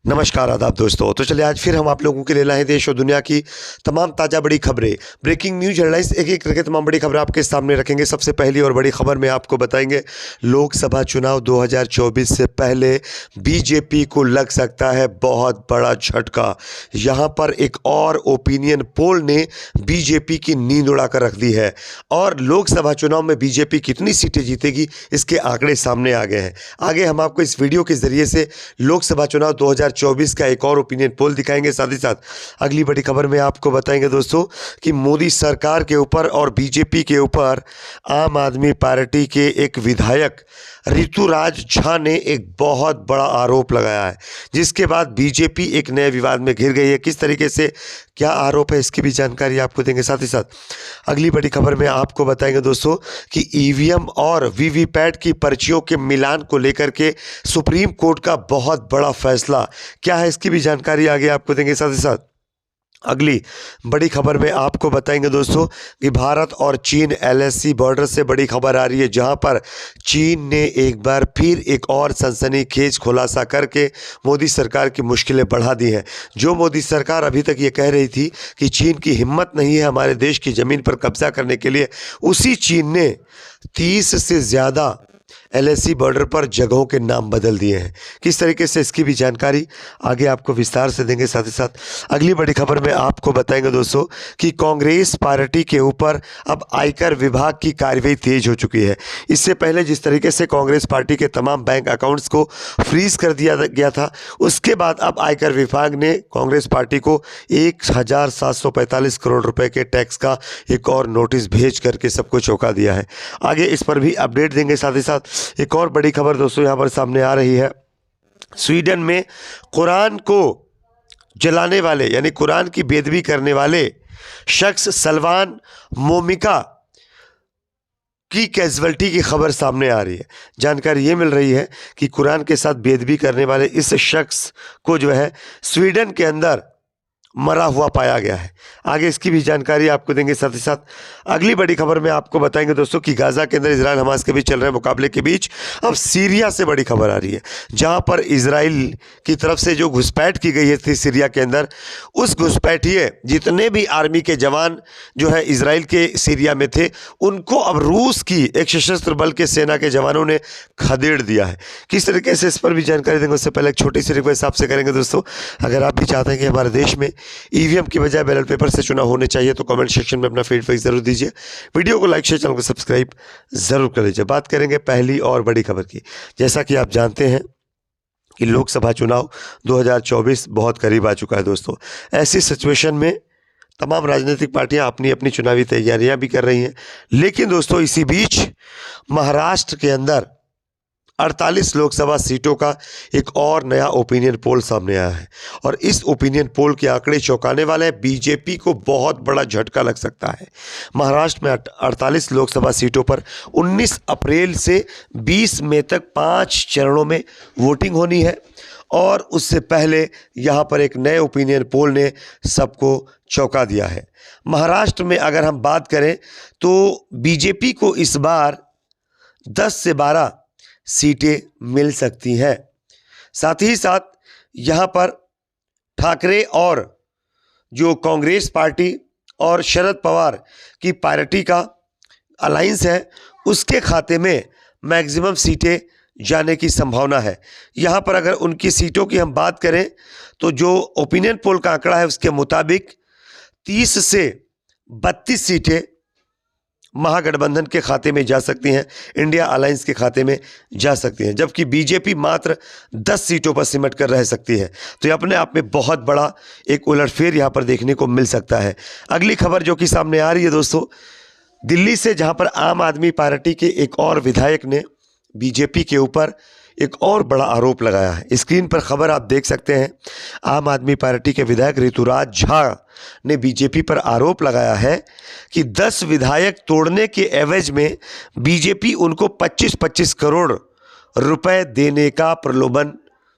नमस्कार आदाब दोस्तों। तो चलिए आज फिर हम आप लोगों के लिए लाए देश और दुनिया की तमाम ताज़ा बड़ी खबरें, ब्रेकिंग न्यूज हेडलाइंस, एक एक करके तमाम बड़ी खबरें आपके सामने रखेंगे। सबसे पहली और बड़ी खबर में आपको बताएंगे, लोकसभा चुनाव 2024 से पहले बीजेपी को लग सकता है बहुत बड़ा झटका। यहाँ पर एक और ओपिनियन पोल ने बीजेपी की नींद उड़ाकर रख दी है और लोकसभा चुनाव में बीजेपी कितनी सीटें जीतेगी इसके आंकड़े सामने आ गए हैं। आगे हम आपको इस वीडियो के जरिए से लोकसभा चुनाव 2024 का एक और ओपिनियन पोल दिखाएंगे। साथ ही साथ अगली बड़ी खबर में आपको बताएंगे दोस्तों कि मोदी सरकार के ऊपर और बीजेपी के ऊपर आम आदमी पार्टी के एक विधायक ऋतुराज झा ने एक बहुत बड़ा आरोप लगाया है, जिसके बाद बीजेपी एक नए विवाद में घिर गई है। किस तरीके से, क्या आरोप है, इसकी भी जानकारी आपको देंगे। साथ ही साथ अगली बड़ी खबर में आपको बताएंगे दोस्तों कि ईवीएम और वीवीपैट की पर्चियों के मिलान को लेकर के सुप्रीम कोर्ट का बहुत बड़ा फैसला क्या है, इसकी भी जानकारी आगे आपको देंगे। साथ ही साथ अगली बड़ी खबर में आपको बताएंगे दोस्तों कि भारत और चीन एलएसी बॉर्डर से बड़ी खबर आ रही है, जहां पर चीन ने एक बार फिर एक और सनसनीखेज खुलासा करके मोदी सरकार की मुश्किलें बढ़ा दी हैं। जो मोदी सरकार अभी तक ये कह रही थी कि चीन की हिम्मत नहीं है हमारे देश की ज़मीन पर कब्जा करने के लिए, उसी चीन ने 30 से ज़्यादा एलएसी बॉर्डर पर जगहों के नाम बदल दिए हैं। किस तरीके से, इसकी भी जानकारी आगे आपको विस्तार से देंगे। साथ ही साथ अगली बड़ी खबर में आपको बताएंगे दोस्तों कि कांग्रेस पार्टी के ऊपर अब आयकर विभाग की कार्रवाई तेज हो चुकी है। इससे पहले जिस तरीके से कांग्रेस पार्टी के तमाम बैंक अकाउंट्स को फ्रीज कर दिया गया था, उसके बाद अब आयकर विभाग ने कांग्रेस पार्टी को 1745 करोड़ रुपए के टैक्स का एक और नोटिस भेज करके सबको चौंका दिया है। आगे इस पर भी अपडेट देंगे। साथ ही साथ एक और बड़ी खबर दोस्तों यहां पर सामने आ रही है, स्वीडन में कुरान को जलाने वाले यानी कुरान की बेदबी करने वाले शख्स सलमान मोमिका की कैजुअल्टी की खबर सामने आ रही है। जानकारी ये मिल रही है कि कुरान के साथ बेदबी करने वाले इस शख्स को जो है स्वीडन के अंदर मरा हुआ पाया गया है। आगे इसकी भी जानकारी आपको देंगे। साथ ही साथ अगली बड़ी खबर में आपको बताएंगे दोस्तों कि गाजा के अंदर इजराइल हमास के बीच चल रहे मुकाबले के बीच अब सीरिया से बड़ी खबर आ रही है, जहां पर इजराइल की तरफ से जो घुसपैठ की गई थी सीरिया के अंदर, उस घुसपैठिए जितने भी आर्मी के जवान जो है इजराइल के सीरिया में थे, उनको अब रूस की एक सशस्त्र बल के सेना के जवानों ने खदेड़ दिया है। किस तरीके से, इस पर भी जानकारी देंगे। उससे पहले एक छोटी सी रिक्वेस्ट आपसे करेंगे दोस्तों, अगर आप भी चाहते हैं कि हमारे देश में ईवीएम की बजाय बैलेट पेपर से चुनाव होने चाहिए तो कमेंट सेक्शन में अपना फीडबैक जरूर दीजिए। वीडियो को लाइक शेयर, चैनल को सब्सक्राइब जरूर कर लीजिए। बात करेंगे पहली और बड़ी खबर की। जैसा कि आप जानते हैं कि लोकसभा चुनाव 2024 बहुत करीब आ चुका है दोस्तों। ऐसी सिचुएशन में तमाम राजनीतिक पार्टियां अपनी अपनी चुनावी तैयारियां भी कर रही हैं, लेकिन दोस्तों इसी बीच महाराष्ट्र के अंदर 48 लोकसभा सीटों का एक और नया ओपिनियन पोल सामने आया है और इस ओपिनियन पोल के आंकड़े चौंकाने वाले हैं। बीजेपी को बहुत बड़ा झटका लग सकता है। महाराष्ट्र में 48 लोकसभा सीटों पर 19 अप्रैल से 20 मई तक 5 चरणों में वोटिंग होनी है और उससे पहले यहाँ पर एक नए ओपिनियन पोल ने सबको चौंका दिया है। महाराष्ट्र में अगर हम बात करें तो बीजेपी को इस बार 10 से 12 सीटें मिल सकती हैं। साथ ही साथ यहाँ पर ठाकरे और जो कांग्रेस पार्टी और शरद पवार की पार्टी का अलायंस है, उसके खाते में मैक्सिमम सीटें जाने की संभावना है। यहाँ पर अगर उनकी सीटों की हम बात करें तो जो ओपिनियन पोल का आंकड़ा है उसके मुताबिक 30 से 32 सीटें महागठबंधन के खाते में जा सकती हैं, इंडिया अलायंस के खाते में जा सकती हैं, जबकि बीजेपी मात्र 10 सीटों पर सिमट कर रह सकती है। तो ये अपने आप में बहुत बड़ा एक उलटफेर यहाँ पर देखने को मिल सकता है। अगली खबर जो कि सामने आ रही है दोस्तों, दिल्ली से, जहाँ पर आम आदमी पार्टी के एक और विधायक ने बीजेपी के ऊपर एक और बड़ा आरोप लगाया है। स्क्रीन पर खबर आप देख सकते हैं। आम आदमी पार्टी के विधायक ऋतुराज झा ने बीजेपी पर आरोप लगाया है कि 10 विधायक तोड़ने के एवज में बीजेपी उनको 25-25 करोड़ रुपए देने का प्रलोभन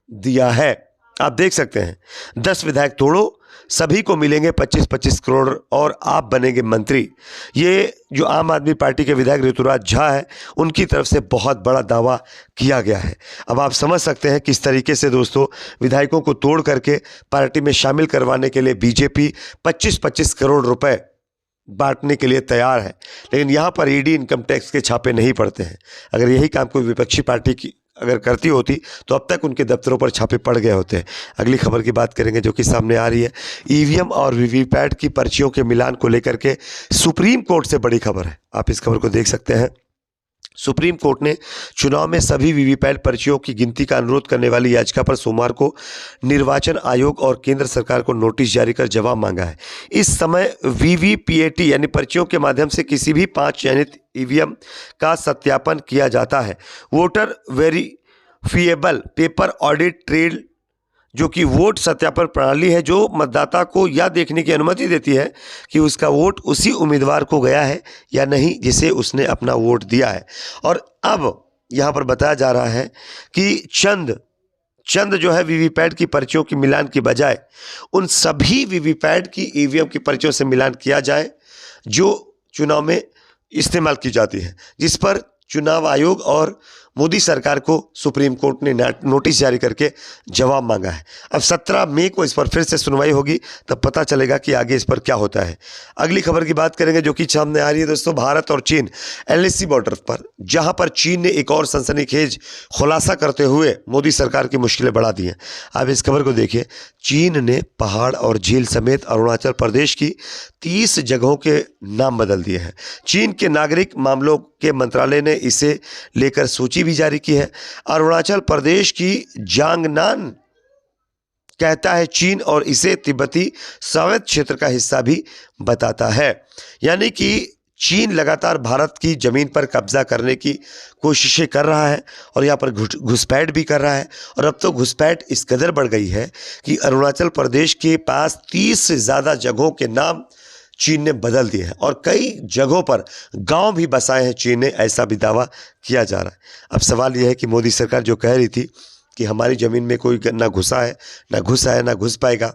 दिया है। आप देख सकते हैं, 10 विधायक तोड़ो सभी को मिलेंगे 25-25 करोड़ और आप बनेंगे मंत्री। ये जो आम आदमी पार्टी के विधायक ऋतुराज झा है, उनकी तरफ से बहुत बड़ा दावा किया गया है। अब आप समझ सकते हैं किस तरीके से दोस्तों विधायकों को तोड़ करके पार्टी में शामिल करवाने के लिए बीजेपी 25-25 करोड़ रुपए बांटने के लिए तैयार है। लेकिन यहाँ पर ईडी इनकम टैक्स के छापे नहीं पड़ते हैं। अगर यही काम कोई विपक्षी पार्टी की अगर करती होती तो अब तक उनके दफ्तरों पर छापे पड़ गए होते हैं। अगली खबर की बात करेंगे जो कि सामने आ रही है। ईवीएम और वीवीपैट की पर्चियों के मिलान को लेकर के सुप्रीम कोर्ट से बड़ी खबर है। आप इस खबर को देख सकते हैं। सुप्रीम कोर्ट ने चुनाव में सभी वीवीपैट पर्चियों की गिनती का अनुरोध करने वाली याचिका पर सोमवार को निर्वाचन आयोग और केंद्र सरकार को नोटिस जारी कर जवाब मांगा है। इस समय वीवीपीएटी यानी पर्चियों के माध्यम से किसी भी 5 चयनित ईवीएम का सत्यापन किया जाता है। Voter verifiable paper audit trail जो कि वोट सत्यापन प्रणाली है, जो मतदाता को यह देखने की अनुमति देती है कि उसका वोट उसी उम्मीदवार को गया है या नहीं जिसे उसने अपना वोट दिया है। और अब यहाँ पर बताया जा रहा है कि चंद जो है वीवीपैट की पर्चियों की मिलान की बजाय उन सभी वीवीपैट की ईवीएम की पर्चियों से मिलान किया जाए जो चुनाव में इस्तेमाल की जाती है, जिस पर चुनाव आयोग और मोदी सरकार को सुप्रीम कोर्ट ने नोटिस जारी करके जवाब मांगा है। अब 17 मई को इस पर फिर से सुनवाई होगी, तब पता चलेगा कि आगे इस पर क्या होता है। अगली खबर की बात करेंगे जो कि सामने आ रही है दोस्तों। भारत और चीन एलएसी बॉर्डर पर, जहां पर चीन ने एक और सनसनीखेज खुलासा करते हुए मोदी सरकार की मुश्किलें बढ़ा दी हैं। आप इस खबर को देखिए। चीन ने पहाड़ और झील समेत अरुणाचल प्रदेश की 30 जगहों के नाम बदल दिए हैं। चीन के नागरिक मामलों के मंत्रालय ने इसे लेकर सूची भी जारी की है। अरुणाचल प्रदेश की जांगनान कहता है चीन और इसे तिब्बती स्वायत्त क्षेत्र का हिस्सा भी बताता है। यानी कि चीन लगातार भारत की जमीन पर कब्जा करने की कोशिशें कर रहा है और यहाँ पर घुसपैठ भी कर रहा है। और अब तो घुसपैठ इस कदर बढ़ गई है कि अरुणाचल प्रदेश के पास 30 से ज़्यादा जगहों के नाम चीन ने बदल दिए हैं और कई जगहों पर गांव भी बसाए हैं चीन ने, ऐसा भी दावा किया जा रहा है। अब सवाल यह है कि मोदी सरकार जो कह रही थी कि हमारी ज़मीन में कोई ना घुसा है, ना घुसा है, ना घुस पाएगा,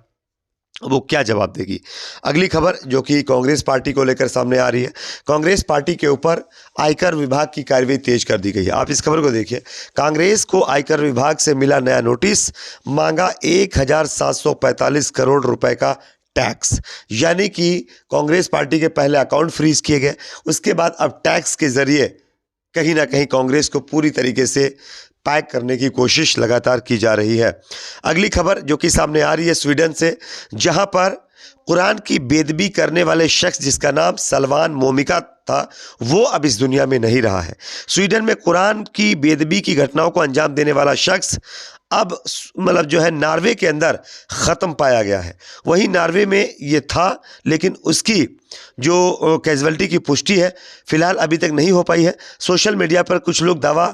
वो क्या जवाब देगी। अगली खबर जो कि कांग्रेस पार्टी को लेकर सामने आ रही है। कांग्रेस पार्टी के ऊपर आयकर विभाग की कार्रवाई तेज कर दी गई है। आप इस खबर को देखिए। कांग्रेस को आयकर विभाग से मिला नया नोटिस, मांगा 1745 करोड़ रुपए का टैक्स। यानी कि कांग्रेस पार्टी के पहले अकाउंट फ्रीज किए गए, उसके बाद अब टैक्स के जरिए कहीं ना कहीं कांग्रेस को पूरी तरीके से पैक करने की कोशिश लगातार की जा रही है। अगली खबर जो कि सामने आ रही है स्वीडन से, जहां पर कुरान की बेदबी करने वाले शख्स जिसका नाम सलमान मोमिका था, वो अब इस दुनिया में नहीं रहा है। स्वीडन में कुरान की बेदबी की घटनाओं को अंजाम देने वाला शख्स अब मतलब जो है नॉर्वे के अंदर ख़त्म पाया गया है। वहीं नॉर्वे में ये था, लेकिन उसकी जो कैजुअलिटी की पुष्टि है फिलहाल अभी तक नहीं हो पाई है। सोशल मीडिया पर कुछ लोग दावा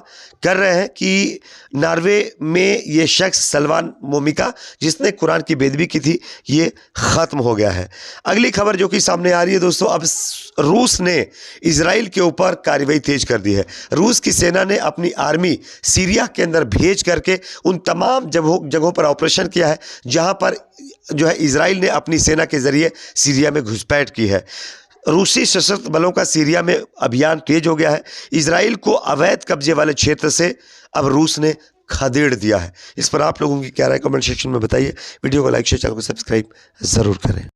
कर रहे हैं कि नॉर्वे में ये शख्स सलमान मोमिका जिसने कुरान की बेदबी की थी, ये ख़त्म हो गया है। अगली खबर जो कि सामने आ रही है दोस्तों, अब रूस ने इजराइल के ऊपर कार्रवाई तेज कर दी है। रूस की सेना ने अपनी आर्मी सीरिया के अंदर भेज करके उन तमाम जगहों पर ऑपरेशन किया है जहां पर जो है इजराइल ने अपनी सेना के जरिए सीरिया में घुसपैठ की है। रूसी सशस्त्र बलों का सीरिया में अभियान तेज हो गया है। इजराइल को अवैध कब्जे वाले क्षेत्र से अब रूस ने खदेड़ दिया है। इस पर आप लोगों की क्या राय कमेंट सेक्शन में बताइए। वीडियो को लाइक शेयर, चैनल को सब्सक्राइब जरूर करें।